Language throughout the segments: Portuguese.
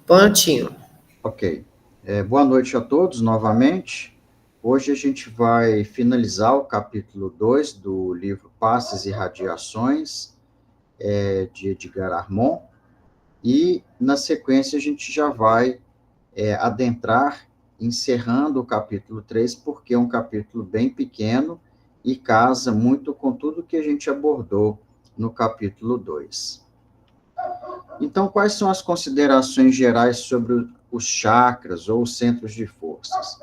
Pontinho. Ok. Boa noite a todos novamente. Hoje a gente vai finalizar o capítulo 2 do livro Passes e Radiações, de Edgar Armond, e na sequência a gente já vai adentrar, encerrando o capítulo 3, porque é um capítulo bem pequeno e casa muito com tudo que a gente abordou no capítulo 2. Então, quais são as considerações gerais sobre os chakras ou os centros de forças?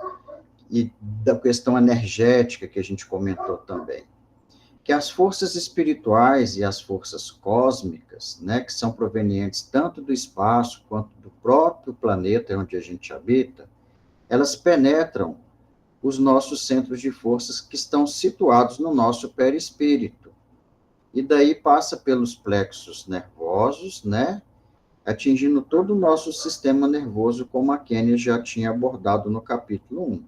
E da questão energética que a gente comentou também. Que as forças espirituais e as forças cósmicas, né, que são provenientes tanto do espaço quanto do próprio planeta onde a gente habita, elas penetram os nossos centros de forças que estão situados no nosso perispírito. E daí passa pelos plexos nervosos, né, atingindo todo o nosso sistema nervoso, como a Kênia já tinha abordado no capítulo 1.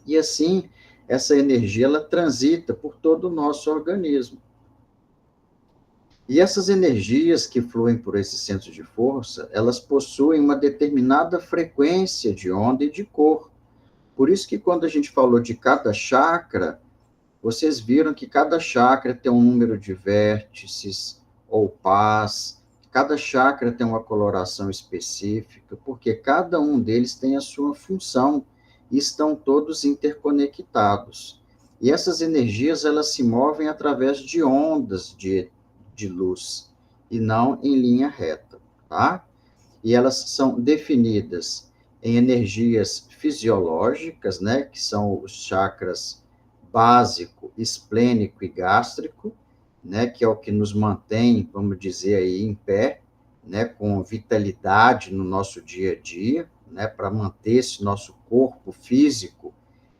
E assim, essa energia ela transita por todo o nosso organismo. E essas energias que fluem por esses centros de força, elas possuem uma determinada frequência de onda e de cor. Por isso que quando a gente falou de cada chakra, vocês viram que cada chakra tem um número de vértices ou pás, cada chakra tem uma coloração específica, porque cada um deles tem a sua função e estão todos interconectados. E essas energias, elas se movem através de ondas de luz, e não em linha reta, tá? E elas são definidas em energias fisiológicas, né, que são os chakras básico, esplênico e gástrico, né, que é o que nos mantém, vamos dizer aí, em pé, né, com vitalidade no nosso dia a dia, né, para manter esse nosso corpo físico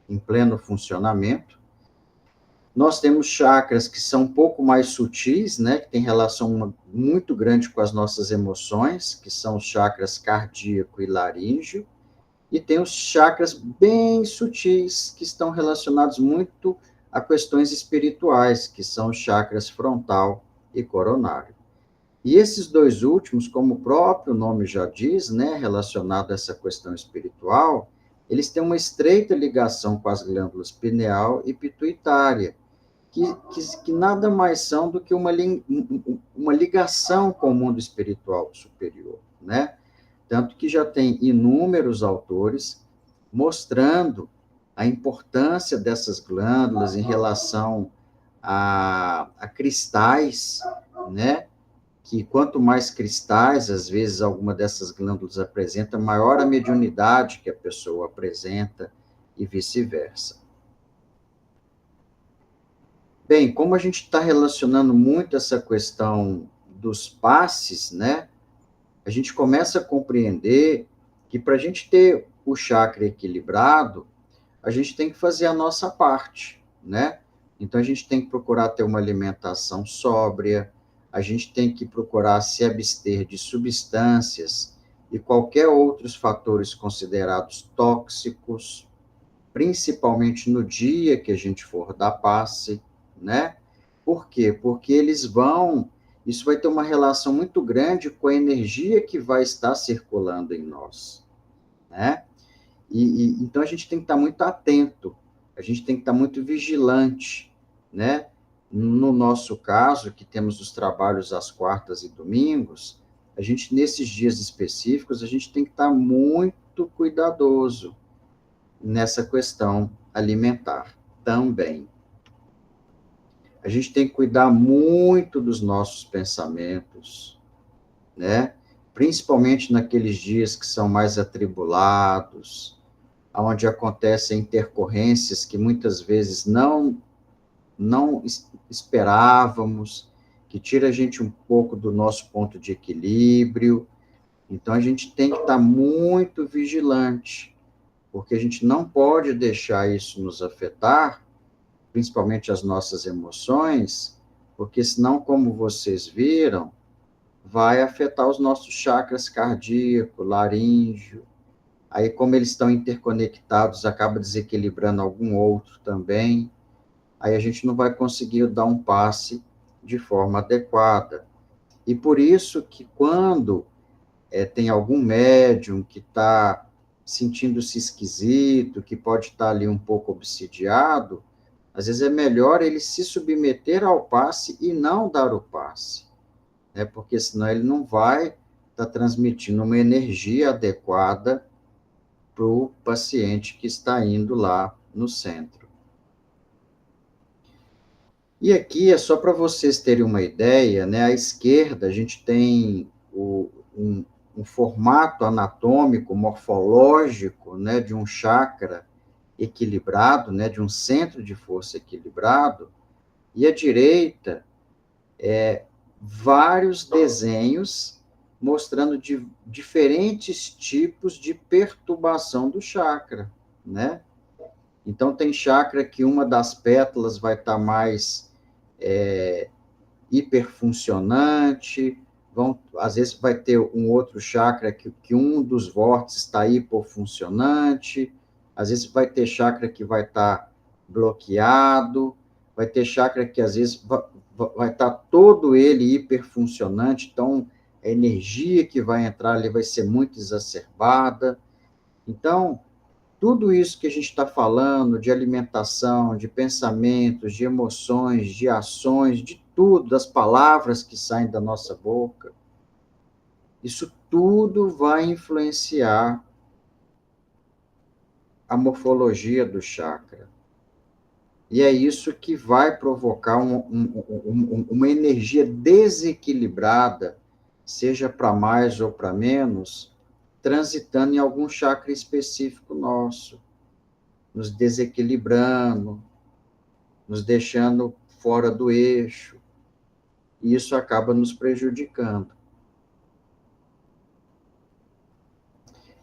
em pleno funcionamento. Nós temos chakras que são um pouco mais sutis, né, que tem relação muito grande com as nossas emoções, que são os chakras cardíaco e laríngeo, e tem os chakras bem sutis, que estão relacionados muito a questões espirituais, que são os chakras frontal e coronário. E esses dois últimos, como o próprio nome já diz, né, relacionado a essa questão espiritual, eles têm uma estreita ligação com as glândulas pineal e pituitária, que nada mais são do que uma ligação com o mundo espiritual superior, né? Tanto que já tem inúmeros autores mostrando a importância dessas glândulas em relação a cristais, né? Que quanto mais cristais, às vezes, alguma dessas glândulas apresenta, maior a mediunidade que a pessoa apresenta e vice-versa. Bem, como a gente está relacionando muito essa questão dos passes, né? A gente começa a compreender que para a gente ter o chakra equilibrado, a gente tem que fazer a nossa parte, né? Então a gente tem que procurar ter uma alimentação sóbria, a gente tem que procurar se abster de substâncias e qualquer outros fatores considerados tóxicos, principalmente no dia que a gente for dar passe, né? Por quê? Porque isso vai ter uma relação muito grande com a energia que vai estar circulando em nós, né? Então a gente tem que estar muito atento, a gente tem que estar muito vigilante, né? No nosso caso, que temos os trabalhos às quartas e domingos, a gente, nesses dias específicos, a gente tem que estar muito cuidadoso nessa questão alimentar também. A gente tem que cuidar muito dos nossos pensamentos, né? Principalmente naqueles dias que são mais atribulados, onde acontecem intercorrências que muitas vezes não esperávamos, que tira a gente um pouco do nosso ponto de equilíbrio. Então, a gente tem que estar muito vigilante, porque a gente não pode deixar isso nos afetar, principalmente as nossas emoções, porque senão, como vocês viram, vai afetar os nossos chakras cardíaco, laríngeo. Aí, como eles estão interconectados, acaba desequilibrando algum outro também. Aí a gente não vai conseguir dar um passe de forma adequada. E por isso que quando tem algum médium que está sentindo-se esquisito, que pode estar ali um pouco obsidiado, às vezes é melhor ele se submeter ao passe e não dar o passe, né? Porque senão ele não vai estar transmitindo uma energia adequada para o paciente que está indo lá no centro. E aqui é só para vocês terem uma ideia, né? À esquerda a gente tem um formato anatômico, morfológico, né, de um chakra equilibrado, né, de um centro de força equilibrado, e à direita vários desenhos mostrando diferentes tipos de perturbação do chakra, né? Então, tem chakra que uma das pétalas vai estar mais hiperfuncionante, às vezes vai ter um outro chakra que um dos vórtices está hipofuncionante, às vezes vai ter chakra que vai estar bloqueado, vai ter chakra que às vezes vai estar todo ele hiperfuncionante, então a energia que vai entrar ali vai ser muito exacerbada. Então, tudo isso que a gente está falando de alimentação, de pensamentos, de emoções, de ações, de tudo, das palavras que saem da nossa boca, isso tudo vai influenciar a morfologia do chakra. E é isso que vai provocar uma energia desequilibrada, seja para mais ou para menos, transitando em algum chakra específico nosso, nos desequilibrando, nos deixando fora do eixo, e isso acaba nos prejudicando.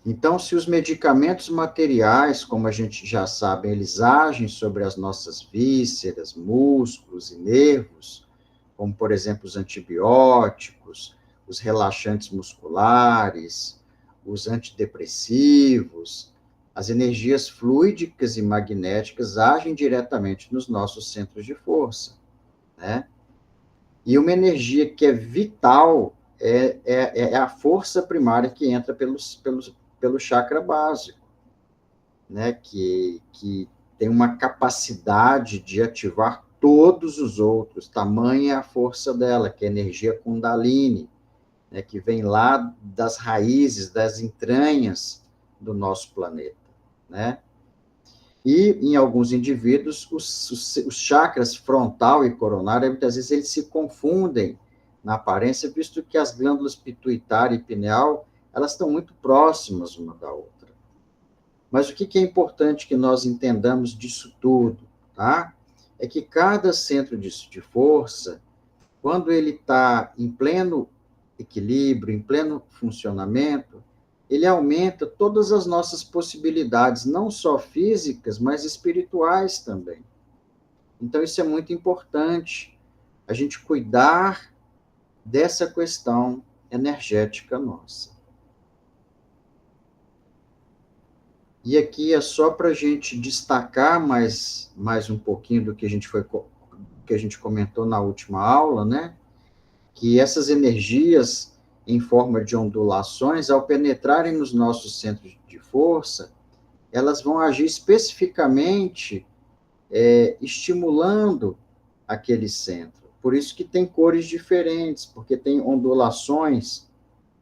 Então, se os medicamentos materiais, como a gente já sabe, eles agem sobre as nossas vísceras, músculos e nervos, como, por exemplo, os antibióticos, os relaxantes musculares, os antidepressivos, as energias fluídicas e magnéticas agem diretamente nos nossos centros de força, né? E uma energia que é vital é a força primária que entra pelo chakra básico, né? Que tem uma capacidade de ativar todos os outros, tamanha é a força dela, que é a energia Kundalini, né? Que vem lá das raízes, das entranhas do nosso planeta, né? E, em alguns indivíduos, os chakras frontal e coronário, muitas vezes, eles se confundem na aparência, visto que as glândulas pituitária e pineal, elas estão muito próximas uma da outra. Mas o que é importante que nós entendamos disso tudo, tá? É que cada centro de força, quando ele está em pleno equilíbrio, em pleno funcionamento, ele aumenta todas as nossas possibilidades, não só físicas, mas espirituais também. Então, isso é muito importante, a gente cuidar dessa questão energética nossa. E aqui é só para a gente destacar mais um pouquinho do que a gente comentou na última aula, né? Que essas energias em forma de ondulações, ao penetrarem nos nossos centros de força, elas vão agir especificamente estimulando aquele centro. Por isso que tem cores diferentes, porque tem ondulações,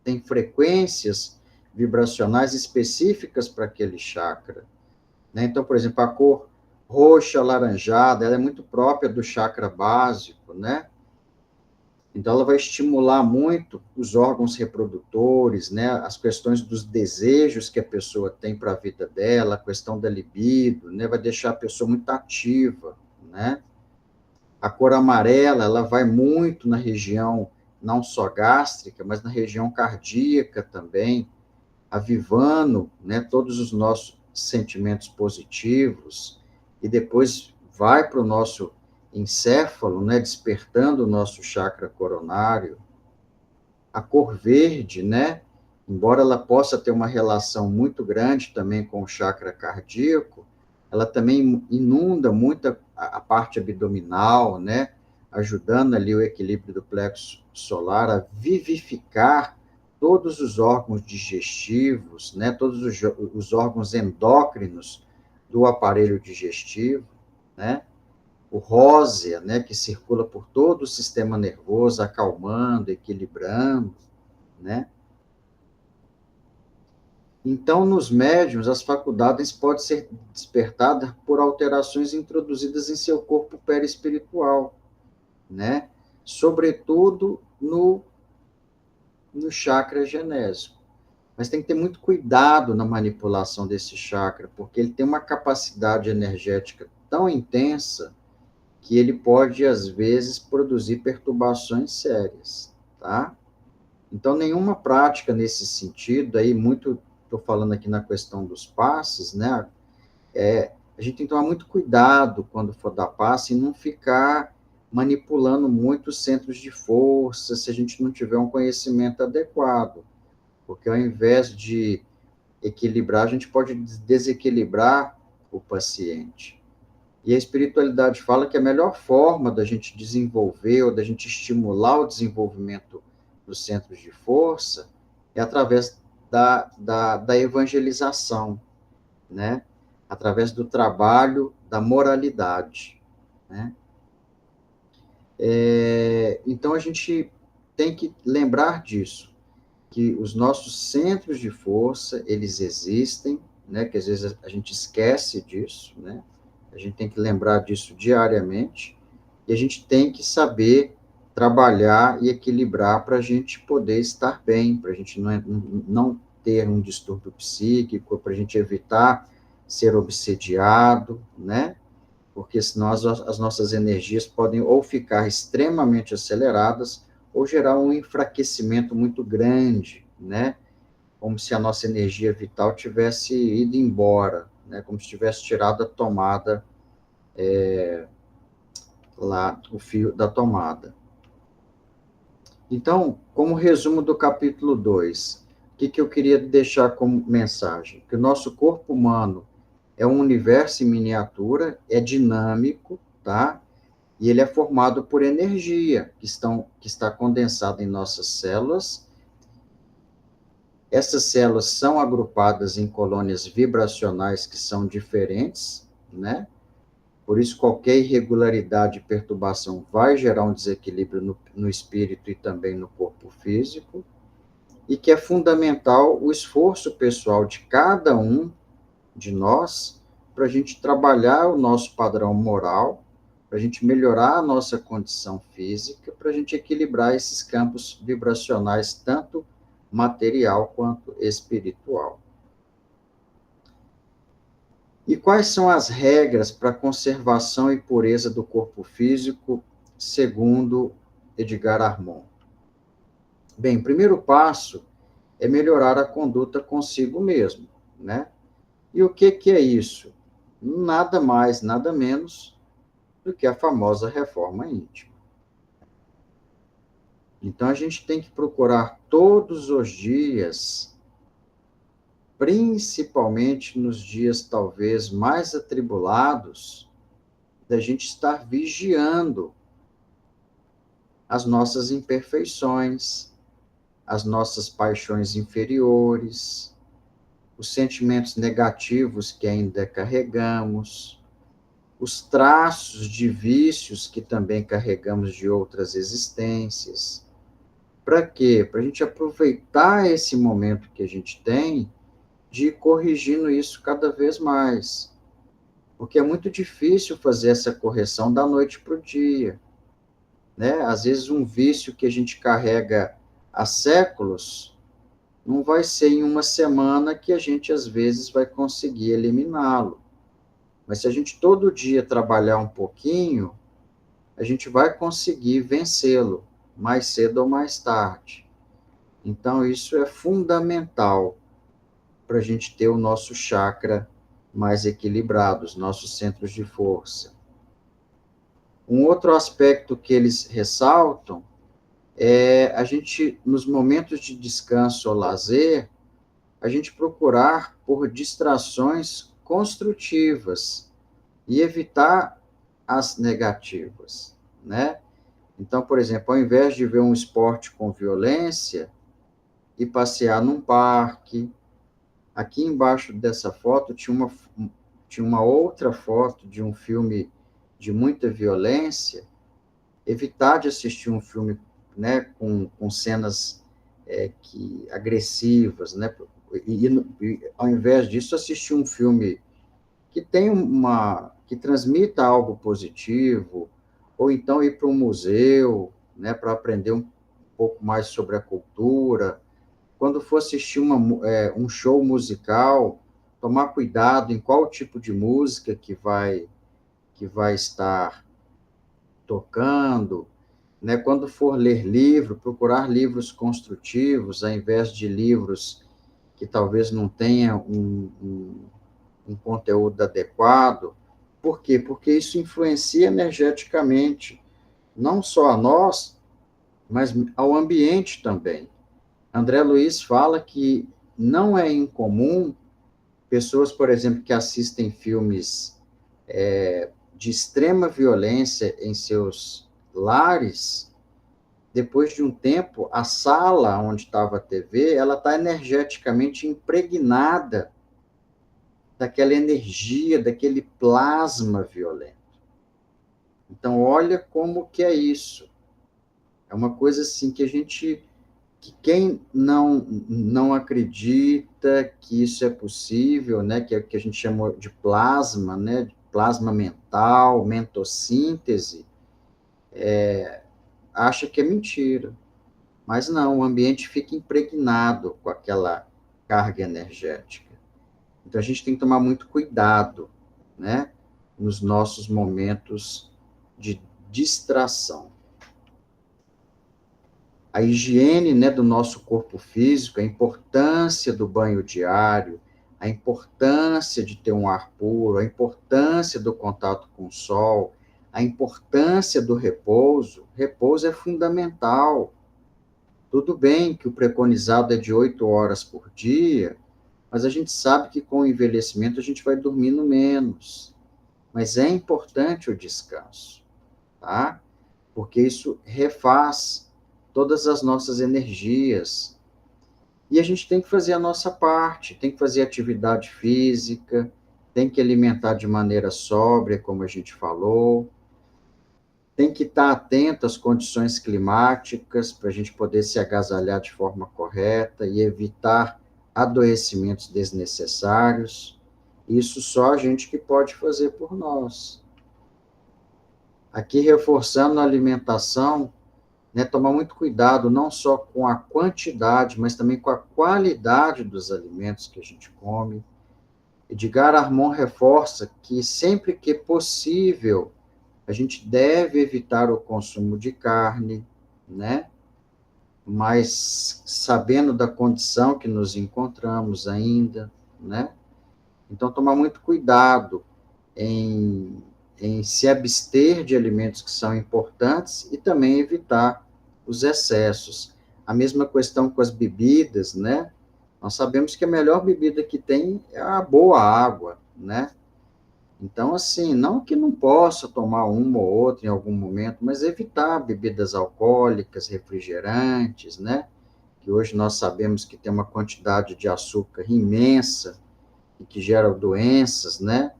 tem frequências vibracionais específicas para aquele chakra, né? Então, por exemplo, a cor roxa alaranjada, ela é muito própria do chakra básico, né? Então, ela vai estimular muito os órgãos reprodutores, né? As questões dos desejos que a pessoa tem para a vida dela, a questão da libido, né? Vai deixar a pessoa muito ativa, né? A cor amarela, ela vai muito na região não só gástrica, mas na região cardíaca também, avivando, né, todos os nossos sentimentos positivos, e depois vai para o nosso encéfalo, né, despertando o nosso chakra coronário. A cor verde, né, embora ela possa ter uma relação muito grande também com o chakra cardíaco, ela também inunda muito a parte abdominal, né, ajudando ali o equilíbrio do plexo solar a vivificar todos os órgãos digestivos, né, todos os órgãos endócrinos do aparelho digestivo, né, o rósea, né, que circula por todo o sistema nervoso, acalmando, equilibrando, né. Então, nos médiuns, as faculdades podem ser despertadas por alterações introduzidas em seu corpo perispiritual, né, sobretudo no chakra genésico. Mas tem que ter muito cuidado na manipulação desse chakra, porque ele tem uma capacidade energética tão intensa que ele pode, às vezes, produzir perturbações sérias, tá? Então, nenhuma prática nesse sentido, aí muito, estou falando aqui na questão dos passes, né? A gente tem que tomar muito cuidado quando for dar passe e não ficar manipulando muito os centros de força se a gente não tiver um conhecimento adequado, porque ao invés de equilibrar, a gente pode desequilibrar o paciente. E a espiritualidade fala que a melhor forma da gente desenvolver ou da gente estimular o desenvolvimento dos centros de força é através da evangelização, né? Através do trabalho da moralidade, né? Então, a gente tem que lembrar disso, que os nossos centros de força, eles existem, né, que às vezes a gente esquece disso, né, a gente tem que lembrar disso diariamente, e a gente tem que saber trabalhar e equilibrar para a gente poder estar bem, para a gente não ter um distúrbio psíquico, para a gente evitar ser obsediado, né, porque senão as nossas energias podem ou ficar extremamente aceleradas ou gerar um enfraquecimento muito grande, né? Como se a nossa energia vital tivesse ido embora, né? Como se tivesse tirado a tomada, lá, o fio da tomada. Então, como resumo do capítulo 2, o que eu queria deixar como mensagem? Que o nosso corpo humano é um universo em miniatura, é dinâmico, tá? E ele é formado por energia que está condensada em nossas células. Essas células são agrupadas em colônias vibracionais que são diferentes, né? Por isso, qualquer irregularidade e perturbação vai gerar um desequilíbrio no espírito e também no corpo físico, e que é fundamental o esforço pessoal de cada um de nós para a gente trabalhar o nosso padrão moral, para a gente melhorar a nossa condição física, para a gente equilibrar esses campos vibracionais, tanto material quanto espiritual. E quais são as regras para a conservação e pureza do corpo físico, segundo Edgar Armond? Bem, o primeiro passo é melhorar a conduta consigo mesmo, né? E o que é isso? Nada mais, nada menos do que a famosa reforma íntima. Então, a gente tem que procurar todos os dias, principalmente nos dias talvez mais atribulados, da gente estar vigiando as nossas imperfeições, as nossas paixões inferiores, os sentimentos negativos que ainda carregamos, os traços de vícios que também carregamos de outras existências. Para quê? Para a gente aproveitar esse momento que a gente tem de ir corrigindo isso cada vez mais. Porque é muito difícil fazer essa correção da noite para o dia, né? Às vezes um vício que a gente carrega há séculos não vai ser em uma semana que a gente, às vezes, vai conseguir eliminá-lo. Mas se a gente todo dia trabalhar um pouquinho, a gente vai conseguir vencê-lo, mais cedo ou mais tarde. Então, isso é fundamental para a gente ter o nosso chakra mais equilibrado, os nossos centros de força. Um outro aspecto que eles ressaltam é a gente, nos momentos de descanso ou lazer, a gente procurar por distrações construtivas e evitar as negativas, né? Então, por exemplo, ao invés de ver um esporte com violência, ir passear num parque. Aqui embaixo dessa foto tinha uma outra foto de um filme de muita violência. Evitar de assistir um filme, né, com cenas agressivas, né, e ao invés disso assistir um filme que transmita algo positivo, ou então ir para um museu, né, para aprender um pouco mais sobre a cultura. Quando for assistir um show musical, tomar cuidado em qual tipo de música que vai estar tocando, né? Quando for ler livro, procurar livros construtivos, ao invés de livros que talvez não tenham um conteúdo adequado. Por quê? Porque isso influencia energeticamente, não só a nós, mas ao ambiente também. André Luiz fala que não é incomum pessoas, por exemplo, que assistem filmes de extrema violência em seus lares, depois de um tempo, a sala onde estava a TV, ela está energeticamente impregnada daquela energia, daquele plasma violento. Então, olha como que é isso. É uma coisa assim que quem não acredita que isso é possível, né, que é o que a gente chama de plasma, né, de plasma mental, mentossíntese, acha que é mentira. Mas não, o ambiente fica impregnado com aquela carga energética. Então, a gente tem que tomar muito cuidado, né, nos nossos momentos de distração. A higiene, né, do nosso corpo físico, a importância do banho diário, a importância de ter um ar puro, a importância do contato com o sol, a importância do repouso. Repouso é fundamental. Tudo bem que o preconizado é de 8 horas por dia, mas a gente sabe que com o envelhecimento a gente vai dormindo menos. Mas é importante o descanso, tá? Porque isso refaz todas as nossas energias. E a gente tem que fazer a nossa parte, tem que fazer atividade física, tem que alimentar de maneira sóbria, como a gente falou, tem que estar atento às condições climáticas para a gente poder se agasalhar de forma correta e evitar adoecimentos desnecessários. Isso só a gente que pode fazer por nós. Aqui reforçando a alimentação, né, tomar muito cuidado não só com a quantidade, mas também com a qualidade dos alimentos que a gente come. Edgar Armond reforça que sempre que possível a gente deve evitar o consumo de carne, né? Mas sabendo da condição que nos encontramos ainda, né? Então, tomar muito cuidado em se abster de alimentos que são importantes e também evitar os excessos. A mesma questão com as bebidas, né? Nós sabemos que a melhor bebida que tem é a boa água, né? Então, assim, não que não possa tomar uma ou outra em algum momento, mas evitar bebidas alcoólicas, refrigerantes, né? Que hoje nós sabemos que tem uma quantidade de açúcar imensa e que gera doenças, né?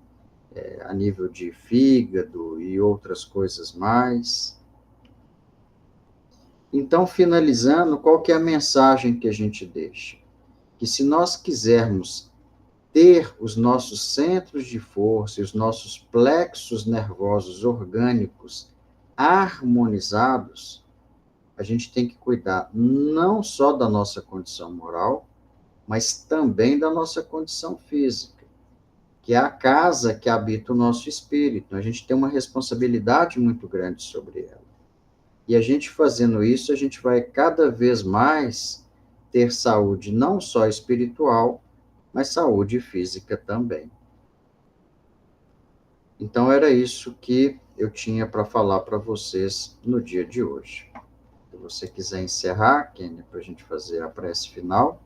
A nível de fígado e outras coisas mais. Então, finalizando, qual que é a mensagem que a gente deixa? Que se nós quisermos ter os nossos centros de força e os nossos plexos nervosos orgânicos harmonizados, a gente tem que cuidar não só da nossa condição moral, mas também da nossa condição física, que é a casa que habita o nosso espírito. A gente tem uma responsabilidade muito grande sobre ela. E a gente fazendo isso, a gente vai cada vez mais ter saúde não só espiritual, mas saúde física também. Então, era isso que eu tinha para falar para vocês no dia de hoje. Se você quiser encerrar, Kênia, para a gente fazer a prece final.